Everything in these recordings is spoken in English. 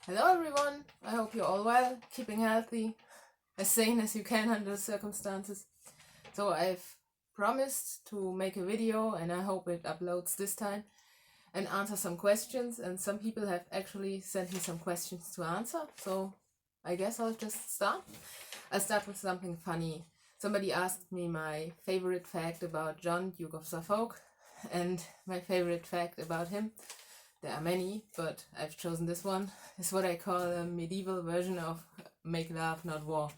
Hello everyone, I hope you're all well, keeping healthy, as sane as you can under the circumstances. So I've promised to make a video and I hope it uploads this time and answer some questions, and some people have actually sent me some questions to answer, so I guess I'll just start. I'll start with something funny. Somebody asked me my favorite fact about John, Duke of Suffolk, and my favorite fact about him, there are many, but I've chosen this one, is what I call a medieval version of Make Love Not War.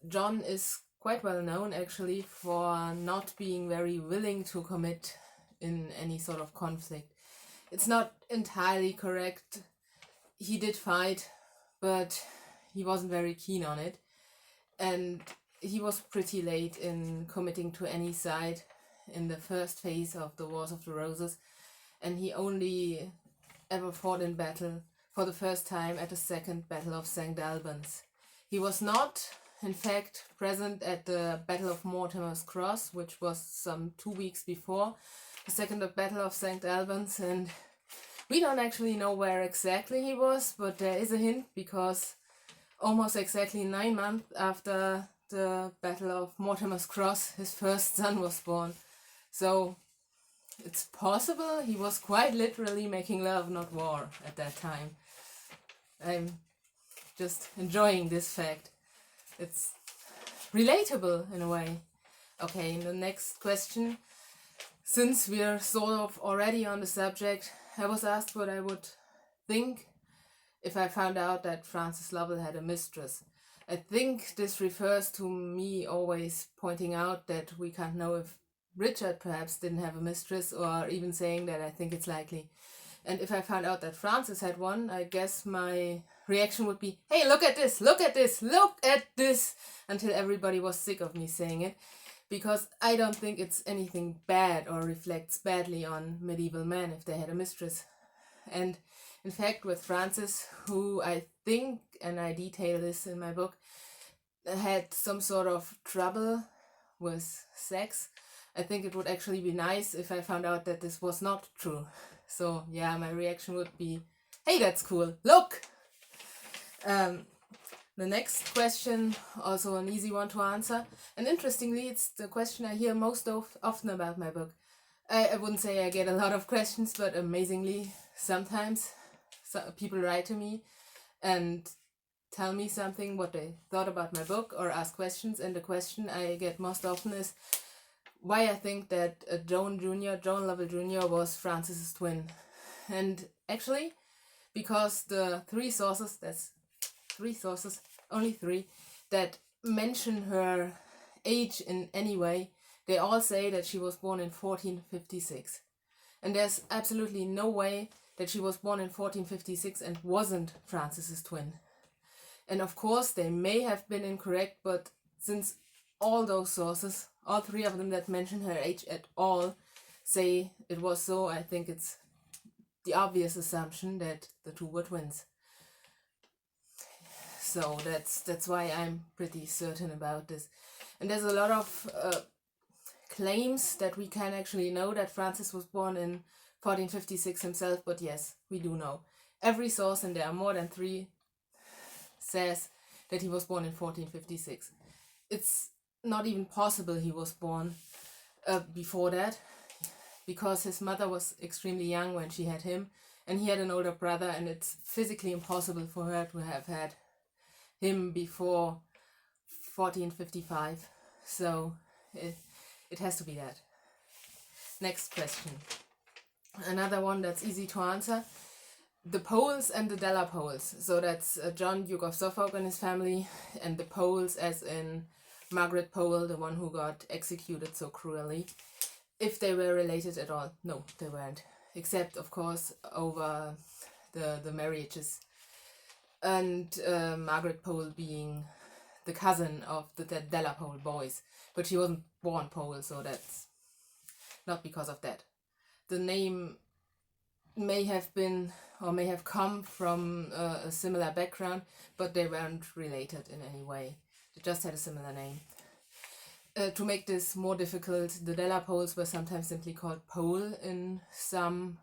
John is quite well known actually for not being very willing to commit in any sort of conflict. It's not entirely correct. He did fight, but he wasn't very keen on it. And he was pretty late in committing to any side in the first phase of the Wars of the Roses, and he only ever fought in battle for the first time at the Second Battle of St. Albans. He was not, in fact, present at the Battle of Mortimer's Cross, which was some 2 weeks before the Second Battle of St. Albans, and we don't actually know where exactly he was, but there is a hint, because almost exactly 9 months after the Battle of Mortimer's Cross, his first son was born. So it's possible he was quite literally making love, not war, at that time. I'm just enjoying this fact. It's relatable in a way. Okay, the next question. Since we're sort of already on the subject, I was asked what I would think if I found out that Frances Lovell had a mistress. I think this refers to me always pointing out that we can't know if Richard perhaps didn't have a mistress, or even saying that I think it's likely. And if I found out that Frances had one, I guess my reaction would be, hey, look at this, look at this, look at this, until everybody was sick of me saying it, because I don't think it's anything bad or reflects badly on medieval men if they had a mistress. And in fact, with Frances, who I think, and I detail this in my book, had some sort of trouble with sex, I think it would actually be nice if I found out that this was not true. So yeah, my reaction would be, hey, that's cool, look! The next question, also an easy one to answer, and interestingly it's the question I hear most often about my book. I wouldn't say I get a lot of questions, but amazingly sometimes people write to me and tell me something, what they thought about my book, or ask questions, and the question I get most often is why I think that John Lovell Jr. was Frances's twin. And actually, because the only three, that mention her age in any way, they all say that she was born in 1456. And there's absolutely no way that she was born in 1456 and wasn't Frances's twin. And of course, they may have been incorrect, but since all those sources, all three of them that mention her age at all, say it was so, I think it's the obvious assumption that the two were twins. So that's why I'm pretty certain about this. And there's a lot of claims that we can actually know that Francis was born in 1456 himself, but yes, we do know. Every source, and there are more than 3, says that he was born in 1456. It's not even possible he was born before that, because his mother was extremely young when she had him, and he had an older brother, and it's physically impossible for her to have had him before 1455. So it has to be that. Next question. Another one that's easy to answer. The Poles and the Della Poles. So that's John, Duke of Suffolk and his family, and the Poles as in Margaret Pole, the one who got executed so cruelly. If they were related at all. No, they weren't. Except, of course, over the marriages. And Margaret Pole being the cousin of the Della Pole boys. But she wasn't born Pole, so that's not because of that. The name may have been or may have come from a similar background, but they weren't related in any way. They just had a similar name. To make this more difficult, the Della Poles were sometimes simply called Pole in some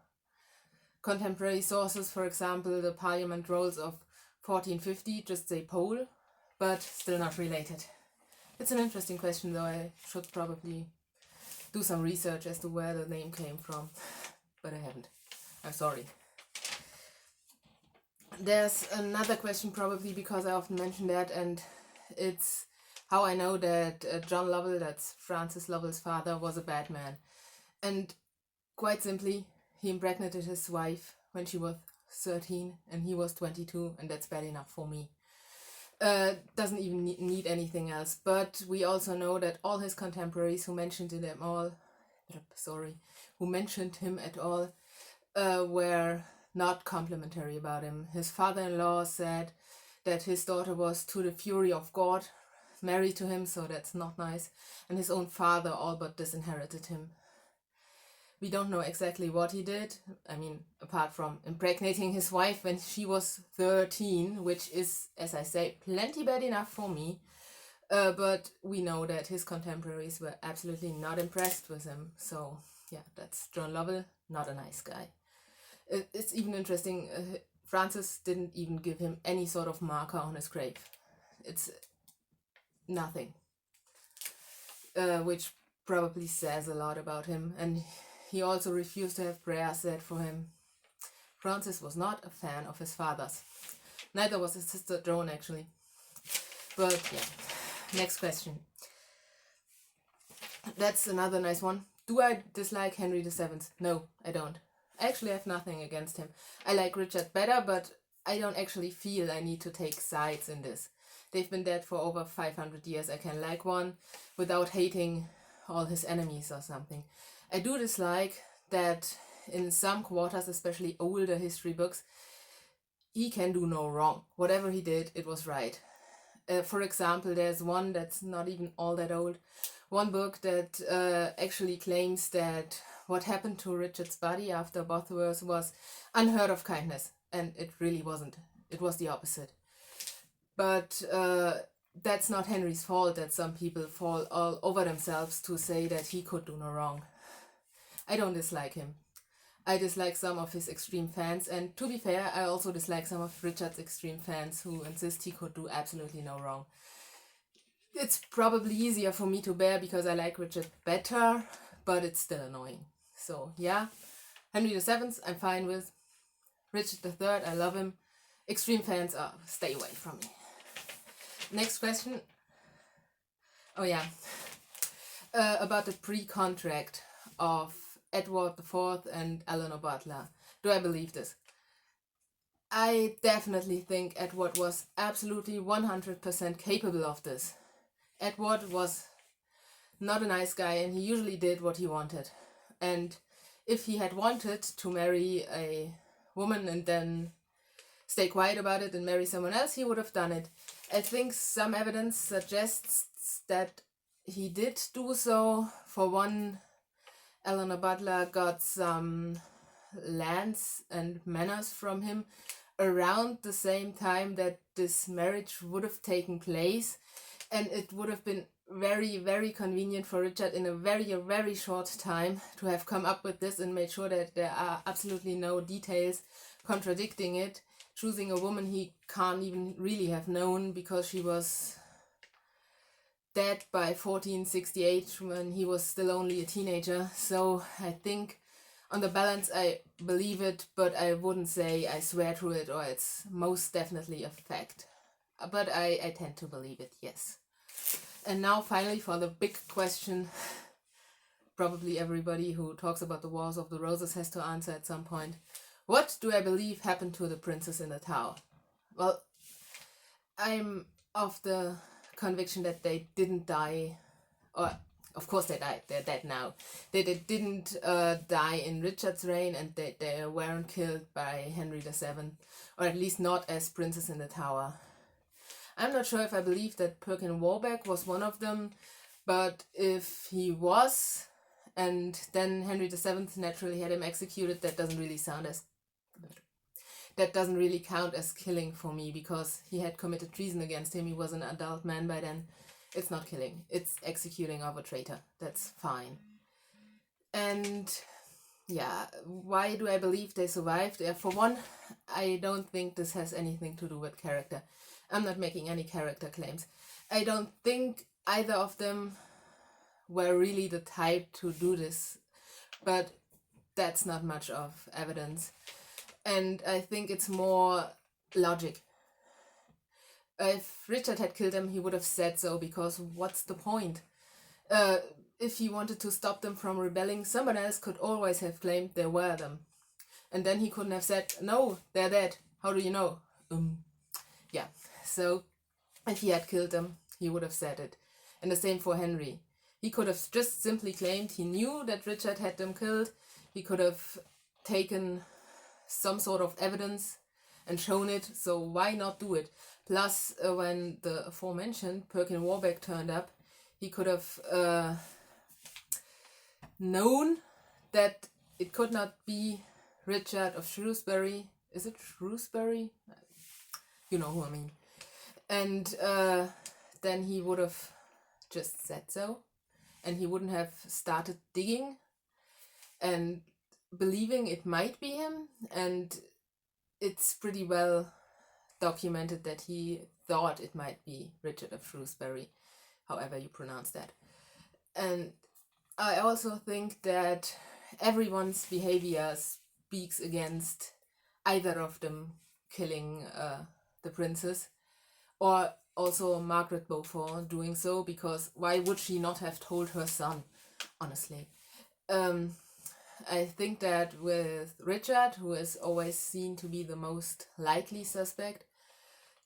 Contemporary sources, for example, the Parliament rolls of 1450, just say Pole, but still not related. It's an interesting question, though. I should probably do some research as to where the name came from, but I haven't. I'm sorry. There's another question, probably because I often mention that, and it's how I know that John Lovell, that's Francis Lovell's father, was a bad man. And quite simply, he impregnated his wife when she was 13 and he was 22, and that's bad enough for me. Doesn't even need anything else. But we also know that all his contemporaries who mentioned him at all, were not complimentary about him. His father-in-law said that his daughter was to the fury of God, married to him, so that's not nice. And his own father all but disinherited him. We don't know exactly what he did. I mean, apart from impregnating his wife when she was 13, which is, as I say, plenty bad enough for me. But we know that his contemporaries were absolutely not impressed with him. So, yeah, that's John Lovell, not a nice guy. It's even interesting, Francis didn't even give him any sort of marker on his grave. It's nothing. Which probably says a lot about him. And he also refused to have prayers said for him. Francis was not a fan of his father's. Neither was his sister Joan, actually. But yeah, next question. That's another nice one. Do I dislike Henry VII? No, I don't. I actually have nothing against him. I like Richard better, but I don't actually feel I need to take sides in this. They've been dead for over 500 years. I can like one without hating all his enemies or something. I do dislike that in some quarters, especially older history books, he can do no wrong. Whatever he did, it was right. For example, there's one that's not even all that old. One book that actually claims that what happened to Richard's body after Bosworth was unheard of kindness. And it really wasn't. It was the opposite. But that's not Henry's fault that some people fall all over themselves to say that he could do no wrong. I don't dislike him. I dislike some of his extreme fans, and to be fair, I also dislike some of Richard's extreme fans who insist he could do absolutely no wrong. It's probably easier for me to bear because I like Richard better, but it's still annoying. So yeah, Henry VII, I'm fine with. Richard III, I love him. Extreme fans, stay away from me. Next question. Oh yeah, about the pre-contract of Edward IV and Eleanor Butler. Do I believe this? I definitely think Edward was absolutely 100% capable of this. Edward was not a nice guy, and he usually did what he wanted. And if he had wanted to marry a woman and then stay quiet about it and marry someone else, he would have done it. I think some evidence suggests that he did do so. For one, Eleanor Butler got some lands and manors from him around the same time that this marriage would have taken place, and it would have been very, very convenient for Richard in a very short time to have come up with this and made sure that there are absolutely no details contradicting it, choosing a woman he can't even really have known because she was dead by 1468 when he was still only a teenager. So I think on the balance I believe it, but I wouldn't say I swear to it or it's most definitely a fact. But I tend to believe it, yes. And now finally for the big question, probably everybody who talks about the Wars of the Roses has to answer at some point. What do I believe happened to the princes in the tower? Well, I'm of the conviction that they didn't die, or of course they died, they're dead now. They didn't die in Richard's reign, and they weren't killed by Henry VII, or at least not as princes in the tower. I'm not sure if I believe that Perkin Warbeck was one of them, but if he was, and then Henry VII naturally had him executed, that doesn't really count as killing for me, because he had committed treason against him. He was an adult man by then. It's not killing, it's executing of a traitor. That's fine. And yeah, why do I believe they survived? For one, I don't think this has anything to do with character. I'm not making any character claims. I don't think either of them were really the type to do this, but that's not much of evidence. And I think it's more logic. If Richard had killed them, he would have said so, because what's the point? If he wanted to stop them from rebelling, someone else could always have claimed they were them. And then he couldn't have said, no, they're dead. How do you know? Yeah, so if he had killed them, he would have said it. And the same for Henry. He could have just simply claimed he knew that Richard had them killed. He could have taken some sort of evidence and shown it, so why not do it? Plus, when the aforementioned Perkin Warbeck turned up, he could have known that it could not be Richard of Shrewsbury. Is it Shrewsbury? You know who I mean. And then he would have just said so, and he wouldn't have started digging and believing it might be him. And it's pretty well documented that he thought it might be Richard of Shrewsbury, however you pronounce that. And I also think that everyone's behavior speaks against either of them killing the princess, or also Margaret Beaufort doing so, because why would she not have told her son, honestly? I think that with Richard, who is always seen to be the most likely suspect,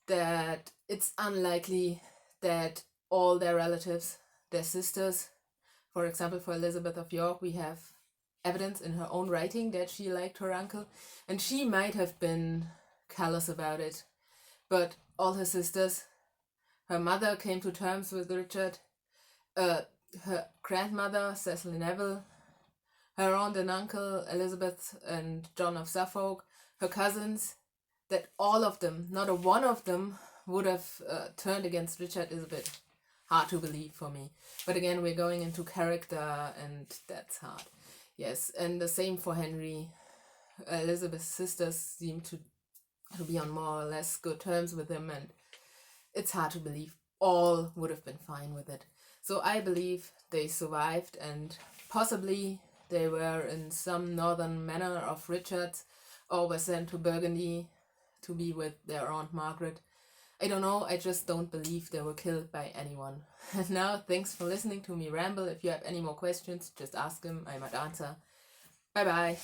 that it's unlikely that all their relatives, their sisters, for example, for Elizabeth of York, we have evidence in her own writing that she liked her uncle, and she might have been callous about it. But all her sisters, her mother came to terms with Richard, her grandmother, Cecily Neville, her aunt and uncle, Elizabeth and John of Suffolk, her cousins, that all of them, not a one of them, would have turned against Richard is a bit hard to believe for me. But again, we're going into character, and that's hard. Yes, and the same for Henry. Elizabeth's sisters seem to be on more or less good terms with him, and it's hard to believe all would have been fine with it. So I believe they survived, and possibly they were in some northern manor of Richard's, or were sent to Burgundy to be with their Aunt Margaret. I don't know, I just don't believe they were killed by anyone. And now, thanks for listening to me ramble. If you have any more questions, just ask them, I might answer. Bye bye.